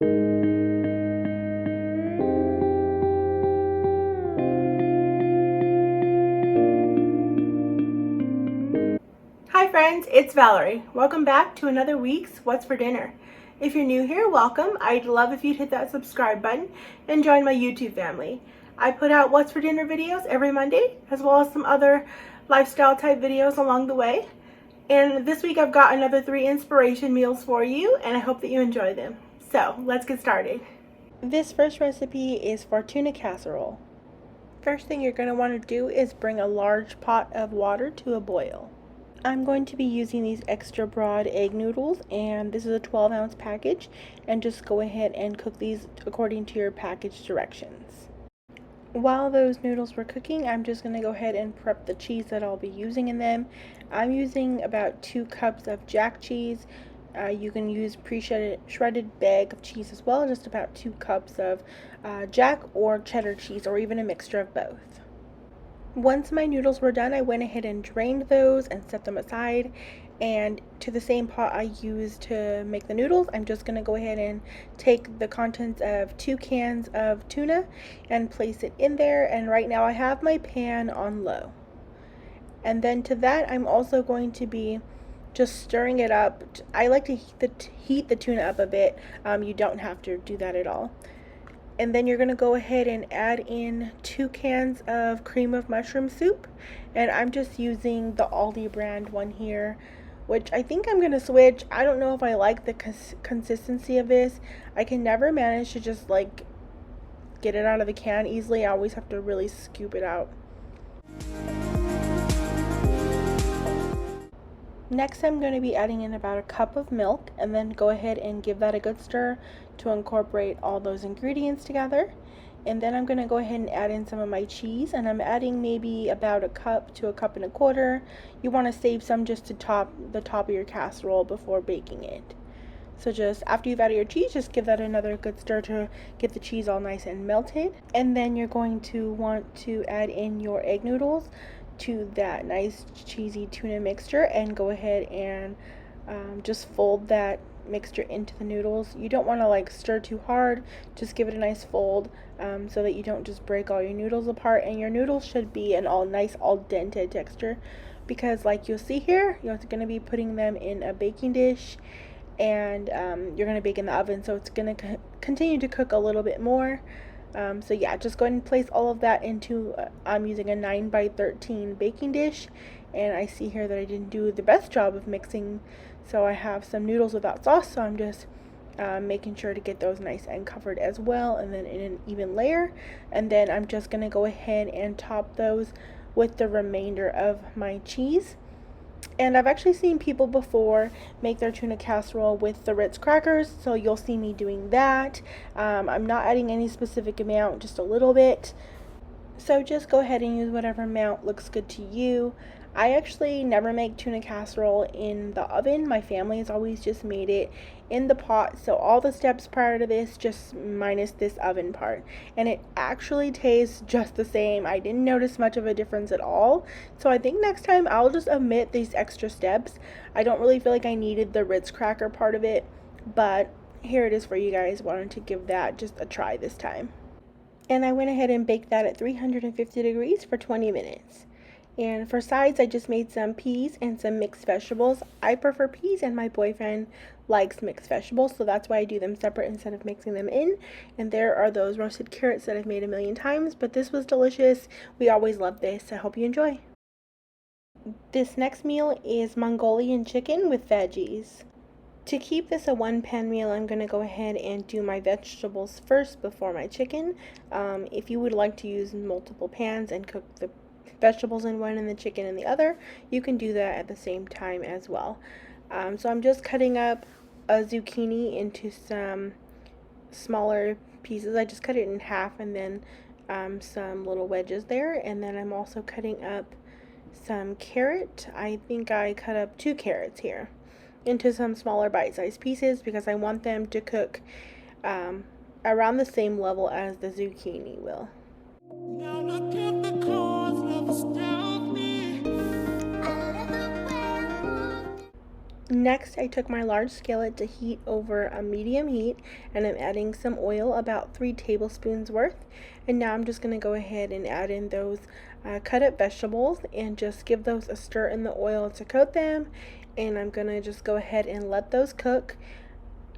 Hi friends, it's Valerie. Welcome back to another week's What's for Dinner. If you're new here, welcome. I'd love if you'd hit that subscribe button and join my YouTube family. I put out What's for Dinner videos every Monday, as well as some other lifestyle type videos along the way. And this week I've got another 3 inspiration meals for you, and I hope that you enjoy them. So let's get started. This first recipe is for tuna casserole. First thing you're going to want to do is bring a large pot of water to a boil. I'm going to be using these extra broad egg noodles, and this is a 12-ounce package, and just go ahead and cook these according to your package directions. While those noodles were cooking, I'm just going to go ahead and prep the cheese that I'll be using in them. I'm using about 2 cups of jack cheese. You can use shredded bag of cheese as well, just about 2 cups of jack or cheddar cheese, or even a mixture of both. Once my noodles were done, I went ahead and drained those and set them aside. And to the same pot I used to make the noodles, I'm just going to go ahead and take the contents of 2 cans of tuna and place it in there. And right now I have my pan on low. And then to that, I'm also going to be just stirring it up. I like to heat the tuna up a bit. You don't have to do that at all. And then you're going to go ahead and add in 2 cans of cream of mushroom soup. And I'm just using the Aldi brand one here, which I think I'm going to switch. I don't know if I like the consistency of this. I can never manage to just like get it out of the can easily. I always have to really scoop it out. Next, I'm going to be adding in about a cup of milk, and then go ahead and give that a good stir to incorporate all those ingredients together. And then I'm going to go ahead and add in some of my cheese, and I'm adding maybe about a cup to a cup and a quarter. You want to save some just to top the top of your casserole before baking it. So just after you've added your cheese, just give that another good stir to get the cheese all nice and melted. And then you're going to want to add in your egg noodles to that nice cheesy tuna mixture, and go ahead and just fold that mixture into the noodles. You don't want to like stir too hard, just give it a nice fold so that you don't just break all your noodles apart. And your noodles should be an nice al dente texture, because like you'll see here, you're going to be putting them in a baking dish, and you're going to bake in the oven, so it's going to continue to cook a little bit more. So yeah, just go ahead and place all of that into, I'm using a 9x13 baking dish, and I see here that I didn't do the best job of mixing, so I have some noodles without sauce, so I'm just making sure to get those nice and covered as well, and then in an even layer. And then I'm just going to go ahead and top those with the remainder of my cheese. And I've actually seen people before make their tuna casserole with the Ritz crackers, so you'll see me doing that. I'm not adding any specific amount, just a little bit. So just go ahead and use whatever amount looks good to you. I actually never make tuna casserole in the oven. My family has always just made it in the pot. So all the steps prior to this, just minus this oven part. And it actually tastes just the same. I didn't notice much of a difference at all. So I think next time I'll just omit these extra steps. I don't really feel like I needed the Ritz cracker part of it, but here it is for you guys. Wanted to give that just a try this time. And I went ahead and baked that at 350 degrees for 20 minutes. And for sides, I just made some peas and some mixed vegetables. I prefer peas, and my boyfriend likes mixed vegetables, so that's why I do them separate instead of mixing them in. And there are those roasted carrots that I've made a million times, but this was delicious. We always love this. I hope you enjoy. This next meal is Mongolian chicken with veggies. To keep this a one-pan meal, I'm going to go ahead and do my vegetables first before my chicken. If you would like to use multiple pans and cook the vegetables in one and the chicken in the other, you can do that at the same time as well. So I'm just cutting up a zucchini into some smaller pieces. I just cut it in half, and then some little wedges there. And then I'm also cutting up some carrot. I think I cut up 2 carrots here into some smaller bite-sized pieces, because I want them to cook around the same level as the zucchini will. Now look at the cause of astound me. Next, I took my large skillet to heat over a medium heat, and I'm adding some oil, about 3 tablespoons worth. And now I'm just going to go ahead and add in those cut up vegetables and just give those a stir in the oil to coat them. And I'm going to just go ahead and let those cook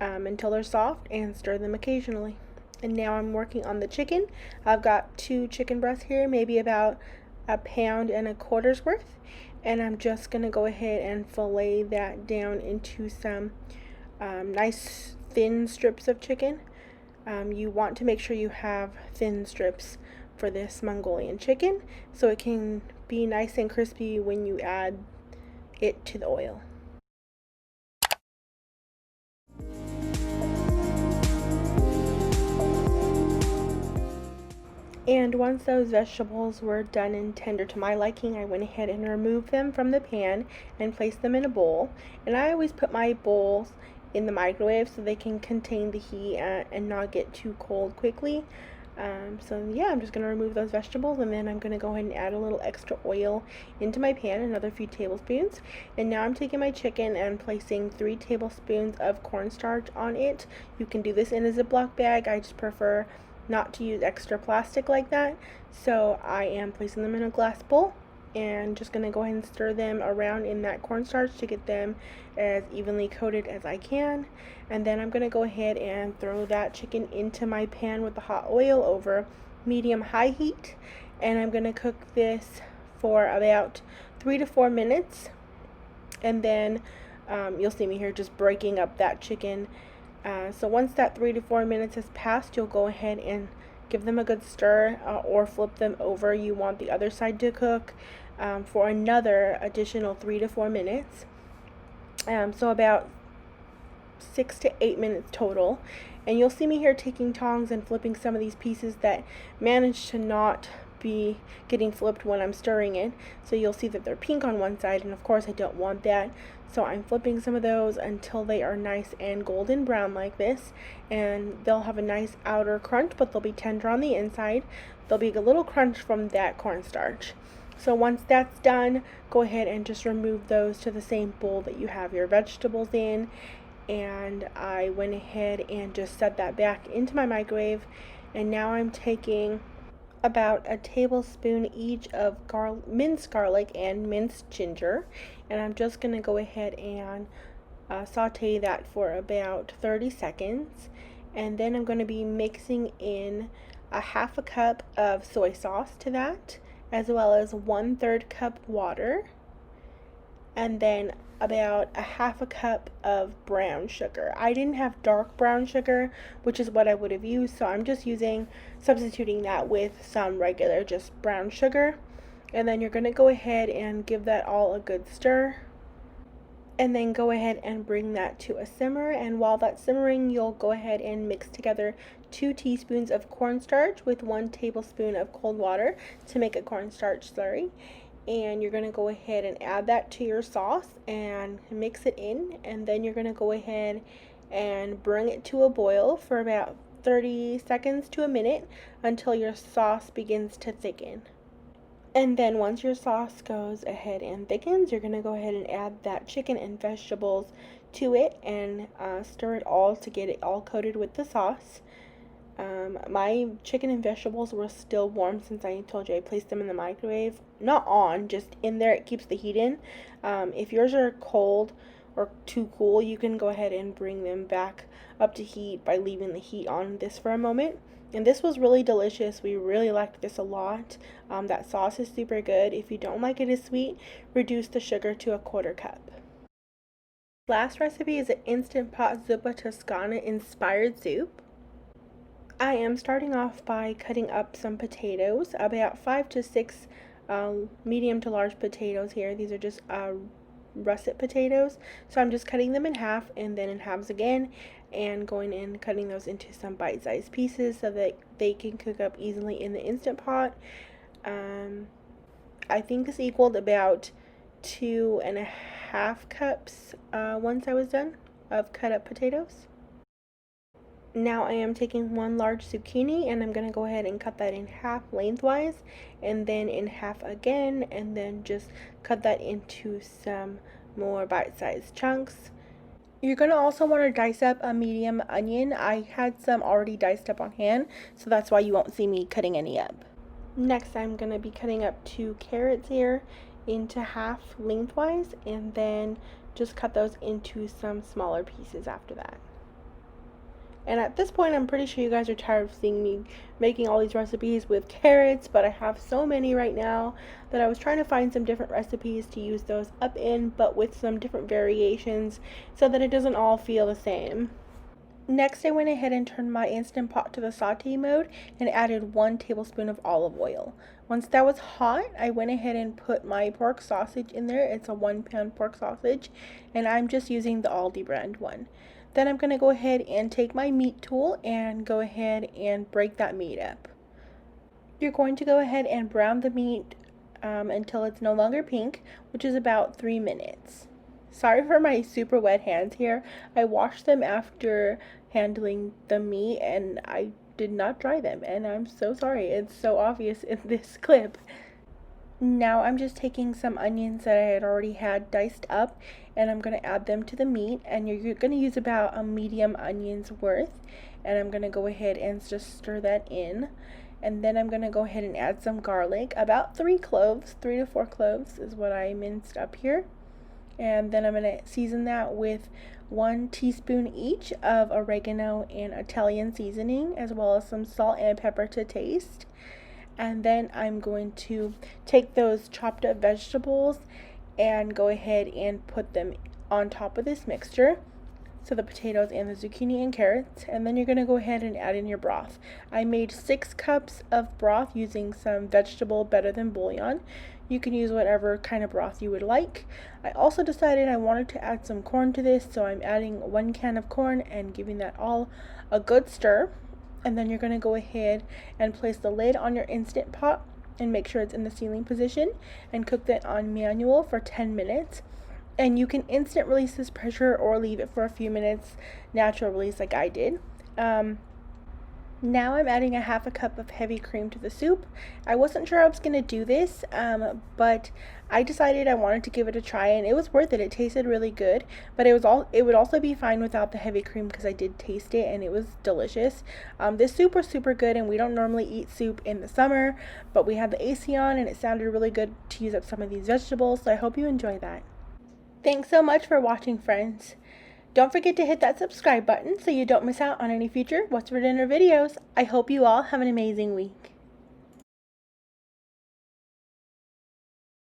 until they're soft and stir them occasionally. And now I'm working on the chicken. I've got 2 chicken breasts here, maybe about 1.25 pounds worth. And I'm just going to go ahead and fillet that down into some nice thin strips of chicken. You want to make sure you have thin strips for this Mongolian chicken so it can be nice and crispy when you add it to the oil. And once those vegetables were done and tender to my liking, I went ahead and removed them from the pan and placed them in a bowl. And I always put my bowls in the microwave so they can contain the heat and not get too cold quickly. So yeah, I'm just going to remove those vegetables, and then I'm going to go ahead and add a little extra oil into my pan, another few tablespoons. And now I'm taking my chicken and placing 3 tablespoons of cornstarch on it. You can do this in a Ziploc bag. I just prefer not to use extra plastic like that, so I am placing them in a glass bowl and just going to go ahead and stir them around in that cornstarch to get them as evenly coated as I can. And then I'm going to go ahead and throw that chicken into my pan with the hot oil over medium-high heat, and I'm going to cook this for about 3 to 4 minutes. And then you'll see me here just breaking up that chicken. So once that 3 to 4 minutes has passed, you'll go ahead and give them a good stir or flip them over. You want the other side to cook for another additional 3 to 4 minutes. So about 6 to 8 minutes total. And you'll see me here taking tongs and flipping some of these pieces that manage to not be getting flipped when I'm stirring it. So you'll see that they're pink on one side, and of course I don't want that. So I'm flipping some of those until they are nice and golden brown like this, and they'll have a nice outer crunch, but they'll be tender on the inside. There'll be a little crunch from that cornstarch. So once that's done, go ahead and just remove those to the same bowl that you have your vegetables in. And I went ahead and just set that back into my microwave. And now I'm taking about a tablespoon each of minced garlic and minced ginger, and I'm just going to go ahead and saute that for about 30 seconds. And then I'm going to be mixing in a 1/2 cup of soy sauce to that, as well as 1/3 cup water, and then about a 1/2 cup of brown sugar. I didn't have dark brown sugar, which is what I would have used, so I'm just substituting that with some regular just brown sugar. And then you're going to go ahead and give that all a good stir, and then go ahead and bring that to a simmer. And while that's simmering, you'll go ahead and mix together 2 teaspoons of cornstarch with 1 tablespoon of cold water to make a cornstarch slurry. And you're going to go ahead and add that to your sauce and mix it in, and then you're going to go ahead and bring it to a boil for about 30 seconds to a minute until your sauce begins to thicken. And then once your sauce goes ahead and thickens, you're going to go ahead and add that chicken and vegetables to it and stir it all to get it all coated with the sauce. My chicken and vegetables were still warm since I told you I placed them in the microwave. Not on, just in there. It keeps the heat in. If yours are cold or too cool, you can go ahead and bring them back up to heat by leaving the heat on this for a moment. And this was really delicious. We really liked this a lot. That sauce is super good. If you don't like it as sweet, reduce the sugar to 1/4 cup. Last recipe is an Instant Pot Zuppa Toscana inspired soup. I am starting off by cutting up some potatoes, about 5 to 6 medium to large potatoes here. These are just russet potatoes. So I'm just cutting them in half and then in halves again, and going in cutting those into some bite-sized pieces so that they can cook up easily in the Instant Pot. I think this equaled about 2.5 cups once I was done of cut up potatoes. Now I am taking 1 large zucchini, and I'm going to go ahead and cut that in half lengthwise, and then in half again, and then just cut that into some more bite-sized chunks. You're going to also want to dice up a medium onion. I had some already diced up on hand, so that's why you won't see me cutting any up. Next, I'm going to be cutting up 2 carrots here into half lengthwise, and then just cut those into some smaller pieces after that. And at this point, I'm pretty sure you guys are tired of seeing me making all these recipes with carrots, but I have so many right now that I was trying to find some different recipes to use those up in, but with some different variations so that it doesn't all feel the same. Next, I went ahead and turned my Instant Pot to the saute mode and added 1 tablespoon of olive oil. Once that was hot, I went ahead and put my pork sausage in there. It's a 1-pound pork sausage, and I'm just using the Aldi brand one. Then I'm going to go ahead and take my meat tool and go ahead and break that meat up. You're going to go ahead and brown the meat until it's no longer pink, which is about 3 minutes. Sorry for my super wet hands here. I washed them after handling the meat and I did not dry them, and I'm so sorry. It's so obvious in this clip. Now I'm just taking some onions that I had already had diced up, and I'm going to add them to the meat, and you're going to use about a medium onion's worth, and I'm going to go ahead and just stir that in. And then I'm going to go ahead and add some garlic, about 3 cloves, 3 to 4 cloves is what I minced up here. And then I'm going to season that with 1 teaspoon each of oregano and Italian seasoning, as well as some salt and pepper to taste. And then I'm going to take those chopped up vegetables and go ahead and put them on top of this mixture. So the potatoes and the zucchini and carrots. And then you're going to go ahead and add in your broth. I made 6 cups of broth using some vegetable better than bouillon. You can use whatever kind of broth you would like. I also decided I wanted to add some corn to this, so I'm adding 1 can of corn and giving that all a good stir. And then you're going to go ahead and place the lid on your Instant Pot and make sure it's in the sealing position and cook that on manual for 10 minutes. And you can instant release this pressure or leave it for a few minutes, natural release like I did. Now I'm adding a half a cup of heavy cream to the soup. I wasn't sure I was going to do this, but I decided I wanted to give it a try, and it was worth it. It tasted really good, but it would also be fine without the heavy cream because I did taste it and it was delicious. This soup was super good, and we don't normally eat soup in the summer, but we had the AC on and it sounded really good to use up some of these vegetables, so I hope you enjoy that. Thanks so much for watching, friends. Don't forget to hit that subscribe button so you don't miss out on any future What's for Dinner videos. I hope you all have an amazing week.